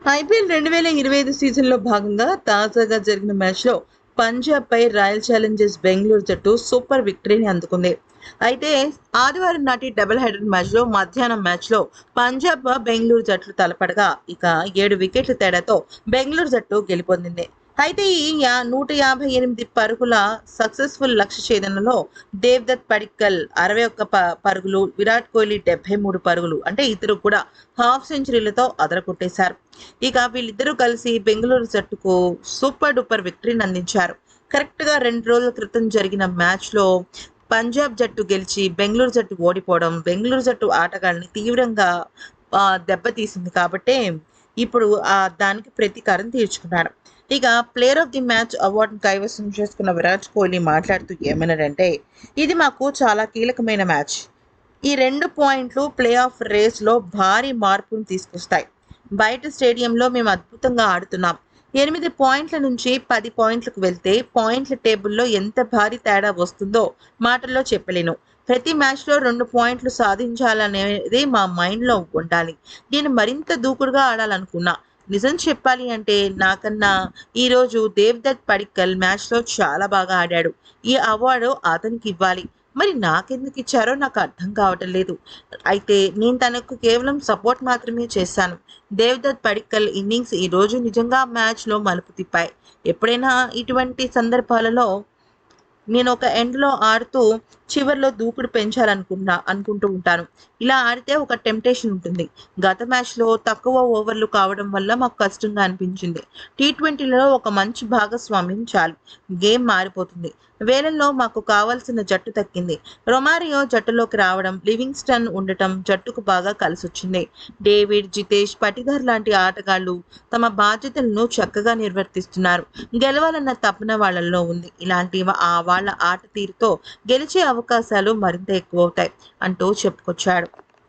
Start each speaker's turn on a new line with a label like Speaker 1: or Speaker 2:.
Speaker 1: IPL 2025 సీజన్‌లో భాగంగా తాజాగా జరిగిన మ్యాచ్‌లో పంజాబ్‌పై రాయల్ ఛాలెంజర్స్ బెంగుళూరు జట్టు సూపర్ విక్టరీని అందుకుంది. అయితే ఆదివారం నాటి డబుల్ హెడర్ మధ్యాహ్నం మ్యాచ్‌లో పంజాబ్, బెంగుళూరు జట్లు తలపడగా ఇక 7 వికెట్ల తేడాతో బెంగుళూరు జట్టు గెలుపొందింది. అయితే ఈ 158 పరుగుల సక్సెస్‌ఫుల్ లక్ష్య ఛేదనలో దేవ్‌దత్ పడిక్కల్ 61 పరుగులు, విరాట్ కోహ్లీ 73 పరుగులు అంటే ఇద్దరు కూడా హాఫ్ సెంచరీలతో అదరగొట్టేశారు. ఇక వీళ్ళిద్దరూ కలిసి బెంగుళూరు జట్టుకు సూపర్ డూపర్ విక్టరీని అందించారు. కరెక్ట్‌గా 2 రోజుల క్రితం జరిగిన మ్యాచ్‌లో పంజాబ్ జట్టు గెలిచి బెంగుళూరు జట్టు ఓడిపోవడం, బెంగుళూరు జట్టు ఆటగాళ్ళని తీవ్రంగా దెబ్బతీసింది కాబట్టే ఇప్పుడు దానికి ప్రతీకారం తీర్చుకున్నాడు. ఇక ప్లేయర్ ఆఫ్ ది మ్యాచ్ అవార్డును కైవసం చేసుకున్న విరాట్ కోహ్లీ మాట్లాడుతూ ఏమన్నారంటే, "ఇది మాకు చాలా కీలకమైన మ్యాచ్. ఈ 2 పాయింట్లు ప్లే ఆఫ్ రేస్‌లో భారీ మార్పును తీసుకొస్తాయి. బయట స్టేడియంలో మేము అద్భుతంగా ఆడుతున్నాం. 8 పాయింట్ల నుంచి 10 పాయింట్లకు వెళ్తే పాయింట్ల టేబుల్‌లో ఎంత భారీ తేడా వస్తుందో మాటల్లో చెప్పలేను. ప్రతి మ్యాచ్‌లో 2 పాయింట్లు సాధించాలనేది మా మైండ్‌లో ఉండాలి. నేను మరింత దూకుడుగా ఆడాలనుకున్నా. నిజం చెప్పాలి అంటే నాకన్నా ఈరోజు దేవ్‌దత్ పడిక్కల్ మ్యాచ్‌లో చాలా బాగా ఆడాడు. ఈ అవార్డు అతనికి ఇవ్వాలి. మరి నాకెందుకు ఇచ్చారో నాకు అర్థం కావటం లేదు. అయితే నేను తనకు కేవలం సపోర్ట్ మాత్రమే చేశాను. దేవ్‌దత్ పడిక్కల్ ఇన్నింగ్స్ ఈరోజు నిజంగా మ్యాచ్‌లో మలుపు తిప్పాయి. ఎప్పుడైనా ఇటువంటి సందర్భాలలో నేను ఒక ఎండ్‌లో ఆడుతూ చివర్లో దూకుడు అనుకుంటూ ఉంటాను. ఇలా ఆడితే ఒక టెంప్టేషన్ ఉంటుంది. గత మ్యాచ్‌లో తక్కువ ఓవర్లు కావడం వల్ల మాకు కష్టంగా అనిపించింది. టీ20లలో ఒక మంచి భాగస్వామ్యం చాలు. గేమ్ మారిపోతుంది. వేళల్లో మాకు కావాల్సిన జట్టు దక్కింది. రొమారియో జట్టులోకి రావడం, లివింగ్స్టన్ ఉండటం జట్టుకు బాగా కలిసొచ్చింది. డేవిడ్, జితేష్, పటిదార్ లాంటి ఆటగాళ్లు తమ బాధ్యతలను చక్కగా నిర్వర్తిస్తున్నారు. గెలవాలన్న తపన వాళ్ళల్లో ఉంది. ఇలాంటి వాళ్ళ ఆట తీరుతో గెలిచే అవకాశాలు మరింత ఎక్కువవుతాయి" అంటూ చెప్పుకొచ్చాడు.